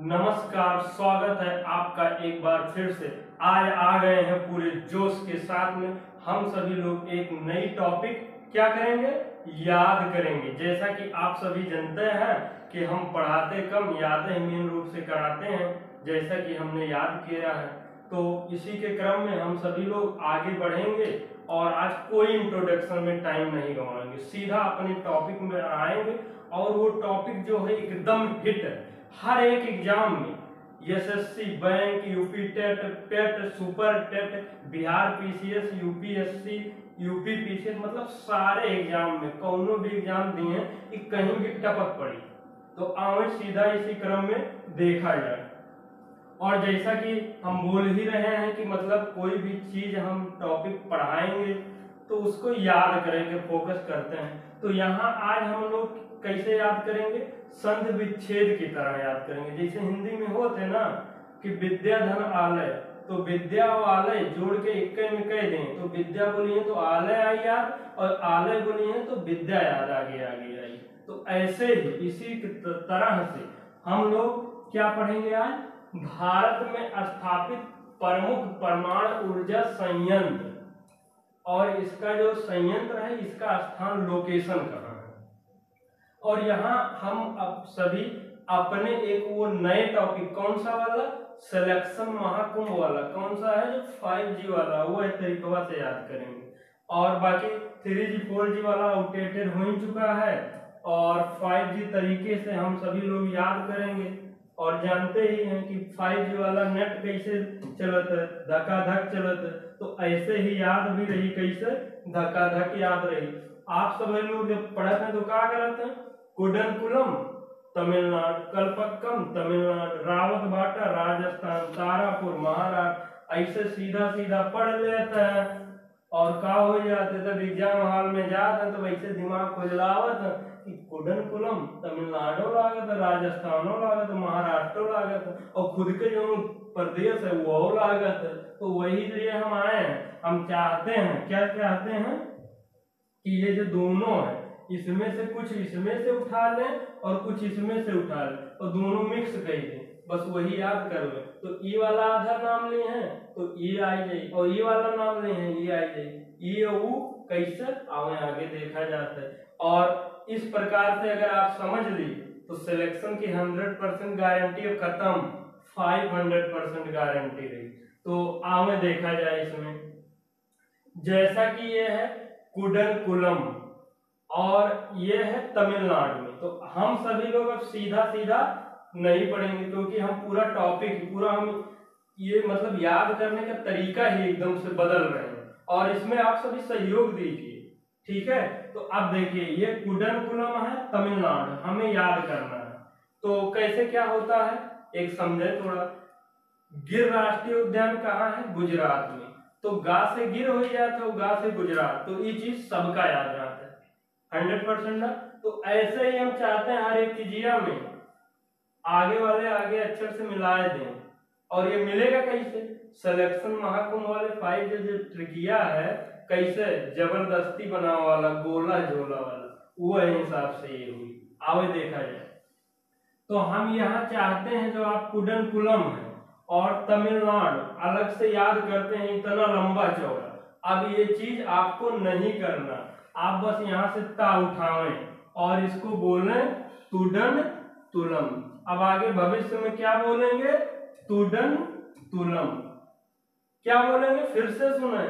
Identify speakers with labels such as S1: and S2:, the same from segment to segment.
S1: नमस्कार, स्वागत है आपका एक बार फिर से। आज आ गए हैं पूरे जोश के साथ में। हम सभी लोग एक नई टॉपिक क्या करेंगे, याद करेंगे। जैसा कि आप सभी जानते हैं कि हम पढ़ाते कम, यादें मेन रूप से कराते हैं, जैसा कि हमने याद किया है। तो इसी के क्रम में हम सभी लोग आगे बढ़ेंगे और आज कोई इंट्रोडक्शन में टाइम नहीं गंवाएंगे, सीधा अपने टॉपिक में आएंगे। और वो टॉपिक जो है एकदम हिट है हर एक एग्जाम में, SSC, bank, UP TET, PET, super TET, Bihar PCS, UPSC, UP PCS, मतलब सारे एग्जाम में कौनो भी एग्जाम दिए कि कहीं भी टपक पड़ी। तो आओ सीधा इसी क्रम में देखा जाए। और जैसा कि हम बोल ही रहे हैं कि मतलब कोई भी चीज हम टॉपिक पढ़ाएंगे तो उसको याद करेंगे, फोकस करते हैं। तो यहाँ आज हम लोग कैसे याद करेंगे, संधि विच्छेद की तरह याद करेंगे। जैसे हिंदी में होते ना कि विद्या धन आलय, तो विद्या और आलय जोड़ के एक में कह दें तो विद्या बोली है तो आलय आई याद, और आलय बोली है तो विद्या याद आगे आगे आई। तो ऐसे ही इसी तरह से हम लोग क्या पढ़ेंगे आज, भारत में स्थापित प्रमुख परमाणु ऊर्जा संयंत्र और इसका जो संयंत्र है इसका स्थान, लोकेशन कहाँ है। और यहाँ हम अब सभी अपने एक वो नए टॉपिक, कौन सा वाला, सिलेक्शन महाकुंभ वाला, कौन सा है जो 5G वाला, वो तरीका से याद करेंगे। और बाकी 3G 4G वाला आउटडेटेड हो ही चुका है और 5G तरीके से हम सभी लोग याद करेंगे। और जानते ही हैं कि 5G वाला नेट कैसे चलता है, धकाधक चलता है। तो ऐसे ही याद भी रही, कैसे धकाधक याद रही। आप सभी लोग जब पढ़ते हैं तो क्या करते हैं, कुडनकुलम तमिलनाडु, कल्पक्कम तमिलनाडु, रावतबाटा राजस्थान, तारापुर महाराष्ट्र, ऐसे सीधा सीधा पढ़ लेते हैं। और का हो जाते तब एग्जाम हॉल में जाते हैं तो वैसे दिमाग खुजलावत है कि कुडनकुलम तमिलनाडु लागत, राजस्थानो लागत, महाराष्ट्र लागत, और खुद के जो प्रदेश है वो लागत। तो वही लिए हम आए हैं। हम चाहते हैं, क्या चाहते हैं कि ये जो दोनों है इसमें से कुछ इसमें से उठा लें और कुछ इसमें से उठा लें और दोनों मिक्स कर दें, बस वही याद कर ले। तो ई वाला आधार नाम लिए हैं तो ये आई जाए, और ये वाला नाम लिए हैं ये आई जाए। ये वो कैसे आगे देखा जाता है। और इस प्रकार से अगर आप समझ ली तो सिलेक्शन की 100% गारंटी खत्म, 500% गारंटी रही। तो आगे देखा जाए इसमें, जैसा कि ये है कुडनकुलम और ये है तमिलनाडु में। तो हम सभी लोग अब सीधा सीधा नहीं पढ़ेंगे क्योंकि हम पूरा टॉपिक पूरा हम ये मतलब याद करने का तरीका ही एकदम से बदल रहे हैं और इसमें आप सभी सहयोग दीजिए, ठीक है। तो अब देखिए ये कुडनकुलम है तमिलनाडु, हमें याद करना है। तो कैसे क्या होता है एक समझे थोड़ा। गिर राष्ट्रीय उद्यान कहाँ है, गुजरात में। तो गा से गिर हो जाता है, गा से गुजरात, तो ये चीज सबका याद रहता है 100% ना। तो ऐसे ही हम चाहते हैं हर एक चीजिया में आगे वाले आगे अक्षर से मिलाए दें। और ये मिलेगा कैसे, सिलेक्शन महाकुंभ वाले 5 जो ट्रिकिया है, कैसे जबरदस्ती बना वाला गोला झोला वाला, वो हिसाब से ये हुई। आवे देखा जाए तो हम यहाँ चाहते हैं जो आप कुडनकुलम है और तमिलनाडु अलग से याद करते हैं, इतना लंबा चौड़ा। अब ये चीज आपको नहीं करना, आप बस यहाँ से ता उठावें और इसको बोलें तुडन तुलम। अब आगे भविष्य में क्या बोलेंगे, तुडन तुलम। क्या बोलेंगे, फिर से सुने,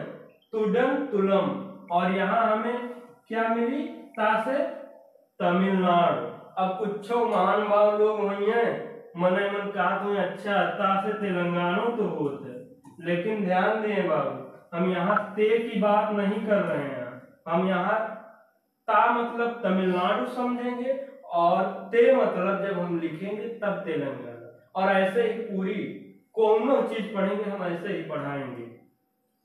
S1: तुडन तुलम। और यहाँ हमें क्या मिली, ता से तमिलनाडु। अब कुछ महान भाव लोग वही हैं, मने मन कहा तो अच्छा ता से तेलंगाना तो होते, लेकिन ध्यान दें बाबू, हम यहाँ ते की बात नहीं कर रहे हैं। हम यहाँ ता मतलब तमिलनाडु समझेंगे और ते मतलब जब हम लिखेंगे तब तेलंगाना। और ऐसे ही पूरी कोनो चीज पढ़ेंगे हम ऐसे ही पढ़ाएंगे।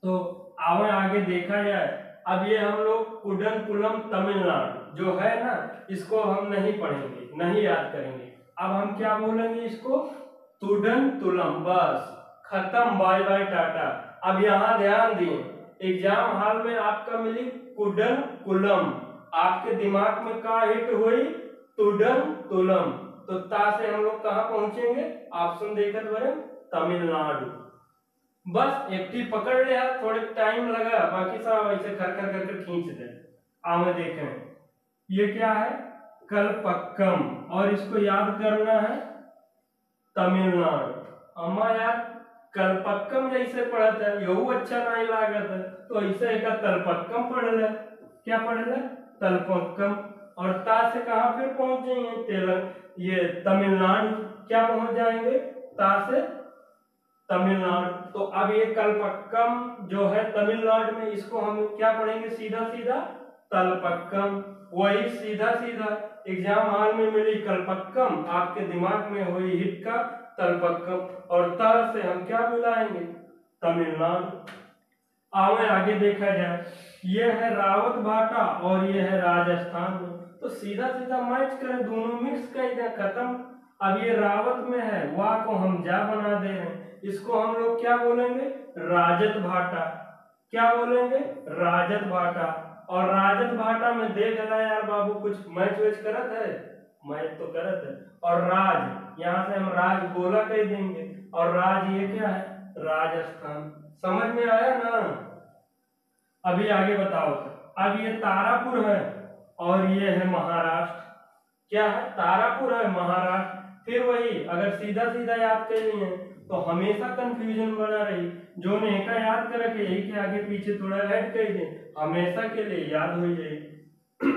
S1: तो आगे देखा जाए, अब ये हम लोग कुडनकुलम तमिलनाडु जो है ना, इसको हम नहीं पढ़ेंगे, नहीं याद करेंगे। अब हम क्या बोलेंगे इसको, तुडन तुलम, बस खत्म, बाय बाय टाटा। अब यहाँ ध्यान दिए, एग्जाम हॉल में आपका मिली कुडनकुलम, आपके दिमाग में क्या हिट हुई, तुडन तुलम। तो ता से हम लोग कहाँ पहुंचेंगे? ऑप्शन देखत बड़े तमिलनाडु। बस एक ही पकड़ लिया, थोड़े टाइम लगा, बाकी सब ऐसे कर कर कर खींच दे। आगे देखें, ये क्या है? कलपक्कम, और इसको याद करना है तमिलनाडु। अम्मा यार कलपक्कम जैसे पढ़ता है यू अच्छा नहीं लागत है, तो ऐसे एक तलपक्कम पढ़ ले। क्या पढ़ ले? तलपक्कम। और ता से कहाँ फिर पहुंच जाएंगे? ये तमिलनाडु। क्या पहुंच जाएंगे? ता से तमिलनाडु। तो अब ये कलपक्कम जो है तमिलनाडु में, इसको हम क्या पढ़ेंगे? सीधा सीधा तलपक्कम। वही सीधा सीधा एग्जाम हॉल में मिली कलपक्कम, आपके दिमाग में हुई हिट का तलपक्कम, और तर से हम क्या मिलाएंगे? तमिलनाडु। आगे आगे देखा जाए, ये है रावत भाटा और ये है राजस्थान में, तो सीधा सीधा मैच करें, दोनों मिक्स कर दें, खत्म। अब ये रावत में है, वाह को हम जा बना दे रहे हैं, इसको हम लोग क्या बोलेंगे? राजत भाटा। क्या बोलेंगे? राजत भाटा। और राजत भाटा में देख रहा यार बाबू कुछ मैच वैच करत है? मैच तो करत है। और राज, यहाँ से हम राज गोला कह देंगे, और राज ये क्या है? राजस्थान। समझ में आया ना? अभी आगे बताओ। अब ये तारापुर है और ये है महाराष्ट्र। क्या है? तारापुर है, महाराष्ट्र। फिर वही अगर सीधा सीधा याद करनी है तो हमेशा कंफ्यूजन बना रही, जो ने का याद कर रखे यही के आगे पीछे थोड़ा ऐड कर दे, हमेशा के लिए याद हो जाएगी।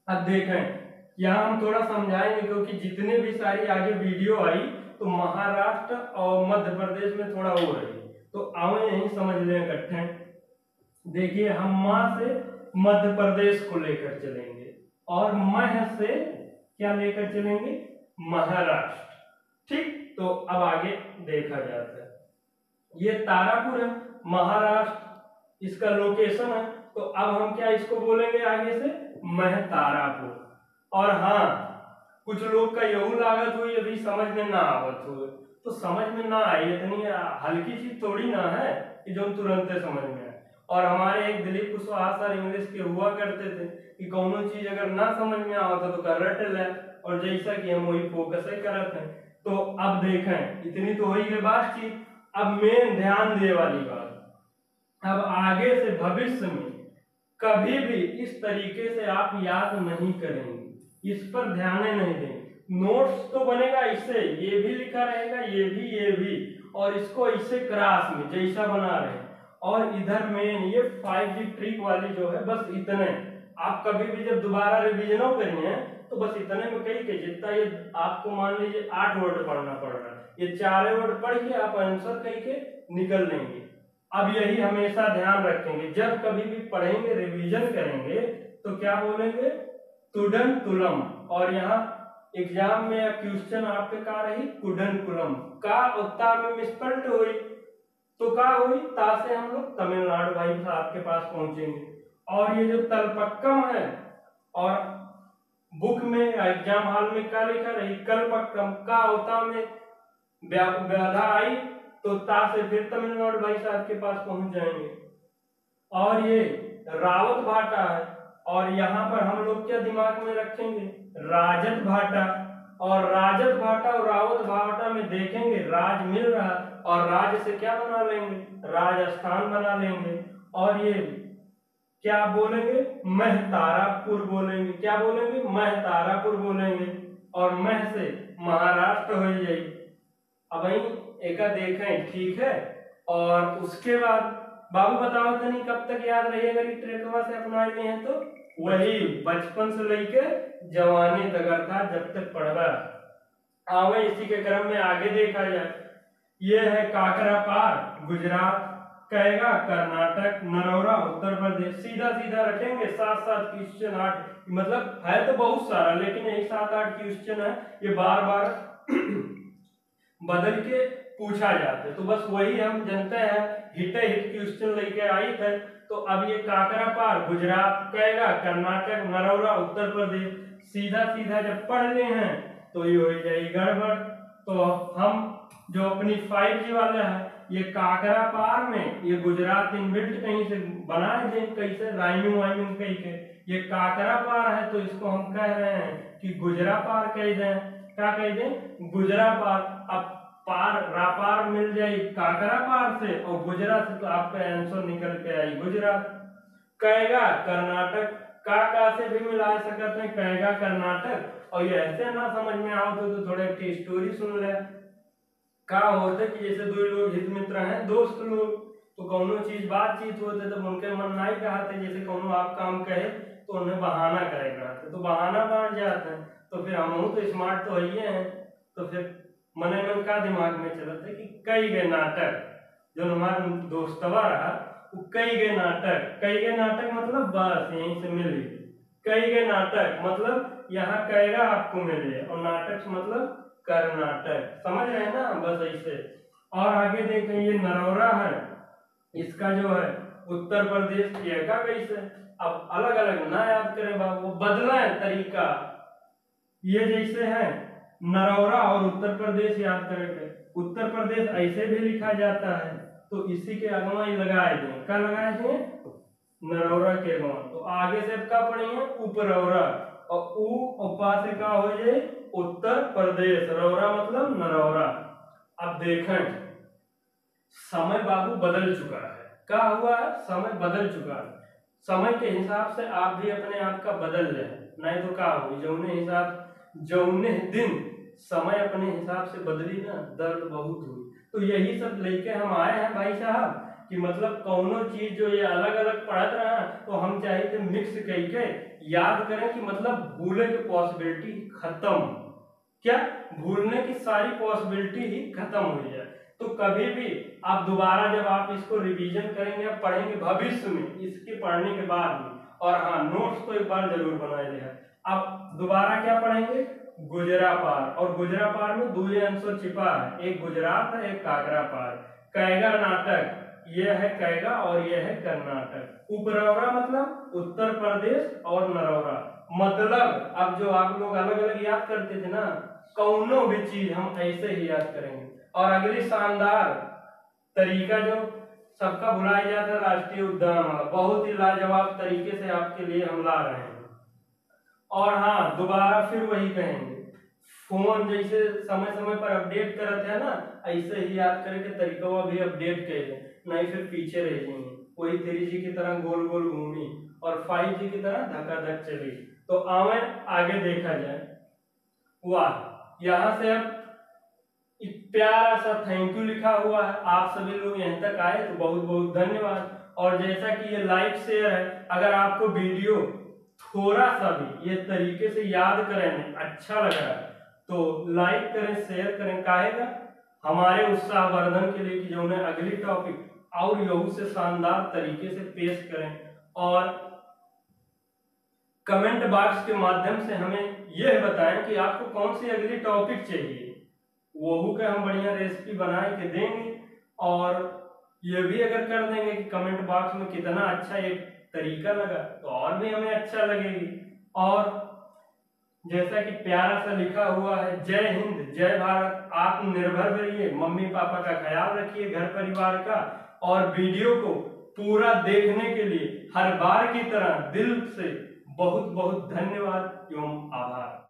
S1: अब देखें, यहाँ हम थोड़ा समझाएंगे क्योंकि जितने भी सारी आगे वीडियो आई तो महाराष्ट्र और मध्य प्रदेश में थोड़ा हो रही, तो आओ यही समझ लें इकट्ठे। देखिए, हम माँ से मध्य प्रदेश को लेकर चलेंगे और मह से क्या लेकर चलेंगे? महाराष्ट्र। ठीक, तो अब आगे देखा जाता है। ये तारापुर है, महाराष्ट्र इसका लोकेशन है, तो अब हम क्या इसको बोलेंगे आगे से? महतारापुर। और हाँ, कुछ लोग का यहू लागत हुई अभी समझ में ना आवत हो, तो समझ में ना आई, इतनी हल्की चीज थोड़ी ना है कि जो तुरंत समझ में आए। और हमारे एक दिलीप कुशवाहा सर इंग्लिश के हुआ करते थे कि कोनो चीज अगर ना समझ में आवत तो कर रट ले, और जैसा कि हम वही फोकस ही करत हैं। तो अब देखें, इतनी तो हुई गई बातचीत, अब मेन ध्यान दे वाली बात, अब आगे से भविष्य में कभी भी इस तरीके से आप याद नहीं करेंगे, इस पर ध्यान नहीं देंगे। नोट्स तो बनेगा इससे, ये भी लिखा रहेगा, ये भी, और इसको इससे क्रॉस में जैसा बना रहे हैं, और इधर मेन ये 5G ट्रिक वाली जो है, बस इतने आप कभी भी जब दोबारा रिवीजन करिए तो बस इतने में कही के जितना ये आपको मान लीजिए 8 वर्ड पढ़ना पड़ रहा है, ये 4 वर्ड पढ़ के आप आंसर कही के निकल लेंगे। अब यही हमेशा ध्यान रखेंगे, जब कभी भी पढ़ेंगे रिवीजन करेंगे तो क्या बोलेंगे? तुडन तुलम। और यहाँ एग्जाम में क्वेश्चन आपके का रही कुडन कुलम, का उत्ता में मिसप्रिंट हुई तो का हुई? ता से हम लोग तमिलनाडु भाई साहब के पास पहुंचेंगे। और ये जो तलपक्कम है, और बुक में एग्जाम हॉल में क्या लिखा रही? कलपक्कम। का होता में व्याधा आई तो ता से फिर तमिलनाडु भाई साहब के पास पहुंच जाएंगे। और ये रावत भाटा है, और यहाँ पर हम लोग क्या दिमाग में रखेंगे? राजत भाटा। और राजत भाटा और रावत भाटा में देखेंगे राज मिल रहा, और राज से क्या बना लेंगे? राजस्थान बना लेंगे। और ये क्या बोलेंगे? महतारापुर बोलेंगे। क्या बोलेंगे? महतारापुर बोलेंगे। और मह से महाराष्ट्र हो जाएगी। अब एक देखें, ठीक है। और उसके बाद बाबू बताओ तो नहीं कब तक याद रहेगा ट्रेकवा से अपनाए हैं? तो वही बचपन से लेकर जवानी तक, अर्थात जब तक पढ़वा आवे। इसी के क्रम में आगे देखा जाए, ये है काकरापार गुजरात, कहेगा कर्नाटक, नरौरा उत्तर प्रदेश। सीधा सीधा रखेंगे, 7-7 क्वेश्चन 8, मतलब है तो बहुत सारा, लेकिन यही 7-8 क्वेश्चन है, ये बार बार बदल के पूछा जाता है। तो बस वही हम जानते हैं, हिट क्वेश्चन लेके आई थे। तो अब ये काकरापार गुजरात, कहेगा कर्नाटक, नरौरा उत्तर प्रदेश। सीधा सीधा जब पढ़ ले हैं तो ये हो जाएगी गड़बड़। तो हम जो अपनी 5G वाला है, ये काकरापार में ये गुजरात इनबिल्ट कहीं से बना दे, कैसे राइमिंग वाइमिंग कहीं के, ये काकरापार है तो इसको हम कह रहे हैं कि गुजरापार कह दें। क्या कह दें, गुजरा पार। अब पार रापार मिल जाए काकरा पार से और गुजरा से, तो आपका आंसर निकल के आई गुजरात। कहेगा कर्नाटक, का से भी मिला सकते हैं, कहेगा कर्नाटक। और ये ऐसे ना समझ में आओ तो थोड़े की स्टोरी सुन ले। का होते कि जैसे दो लोग हित मित्र हैं, दोस्त लोग, तो कोनो चीज बातचीत होते तो उनके मन नहीं कहते, जैसे कोनो आप काम कहे तो उन्हें बहाना करेगा, तो बहाना बन जाते हैं। तो फिर हम तो स्मार्ट तो ही हैं, तो फिर मने मन का दिमाग में चलता है कि कई गए नाटक, जो हमारा दोस्तवा रहा वो कई गए नाटक मतलब बस यहीं से मिली। कई गए नाटक मतलब यहाँ कहेगा आपको मिले, और नाटक मतलब कर्नाटक। समझ रहे हैं ना, बस ऐसे। और आगे देखें, ये नरौरा है, इसका जो है उत्तर प्रदेश का कैसे। अब अलग अलग ना याद करें बाबू, बदला है तरीका। ये जैसे है नरौरा और उत्तर प्रदेश याद करेंगे, उत्तर प्रदेश ऐसे भी लिखा जाता है, तो इसी के अगवा ही लगाए दें। क्या लगाए दें, नरौरा के अगवा। तो आगे से क्या पढ़ेंगे, उपरौरा, और ऊ और पा से क्या हो जाए, उत्तर प्रदेश, रौरा मतलब नरौरा। अब देखें, समय बाबू बदल चुका है। क्या हुआ है, समय बदल चुका है। समय के हिसाब से आप भी अपने आप का बदल ले, नहीं तो क्या हो, जौने दिन समय अपने हिसाब से बदली ना, दर्द बहुत हुई। तो यही सब लेके हम आए हैं भाई साहब, कि मतलब कौनो चीज जो ये अलग अलग पढ़त रहा, तो हम चाहे थे मिक्स करके याद करें, कि मतलब भूले की पॉसिबिलिटी खत्म, क्या भूलने की सारी पॉसिबिलिटी ही खत्म हो जाए। तो कभी भी आप दोबारा जब आप इसको रिवीजन करेंगे, आप पढ़ेंगे भविष्य में इसके पढ़ने के बाद में, और हाँ नोट्स तो एक बार जरूर बनाए हैं। अब दोबारा क्या पढ़ेंगे, गुजरा पार, और गुजरा पार में दो आंसर छिपा है, एक गुजरात है, एक काकरा पार। कहेगा नाटक, ये है कहेगा और ये है कर्नाटक। उपरौरा मतलब उत्तर प्रदेश और नरौरा मतलब, अब जो आप लोग अलग अलग याद करते थे ना, कौनो भी चीज हम ऐसे ही याद करेंगे। और अगली शानदार तरीका जो सबका भुलाया जाता है, राष्ट्रीय उद्यान वाला, बहुत ही लाजवाब तरीके से आपके लिए हम ला रहे हैं। और हाँ दोबारा फिर वही कहेंगे, फोन जैसे समय समय पर अपडेट करते हैं ना, ऐसे ही याद करके तरीका भी अपडेट करें, नहीं फिर पीछे रह जाएंगे। कोई 3G की तरह गोल गोल घूमी और 5G की तरह धक्का चली। तो आवे आगे देखा जाए, वाह, यहाँ से अब एक प्यारा सा थैंक यू लिखा हुआ है। आप सभी लोग यहीं तक आए तो बहुत बहुत धन्यवाद। और जैसा कि ये लाइक शेयर है, अगर आपको वीडियो थोड़ा सा भी ये तरीके से याद करें अच्छा लग रहा है, तो लाइक करें, शेयर करें, काहेगा हमारे उत्साहवर्धन के लिए, कि जो उन्हें अगली टॉपिक और यहू से शानदार तरीके से पेश करें। और कमेंट बॉक्स के माध्यम से हमें यह बताएं कि आपको कौन सी अगली टॉपिक चाहिए, वहू के हम बढ़िया रेसिपी बना के देंगे। और ये भी अगर कर देंगे कि कमेंट बॉक्स में कितना अच्छा एक तरीका लगा, तो और भी हमें अच्छा लगेगी। और जैसा कि प्यारा सा लिखा हुआ है, जय हिंद जय भारत, आत्मनिर्भर रहिए, मम्मी पापा का ख्याल रखिए, घर परिवार का। और वीडियो को पूरा देखने के लिए हर बार की तरह दिल से बहुत बहुत धन्यवाद एवं आभार।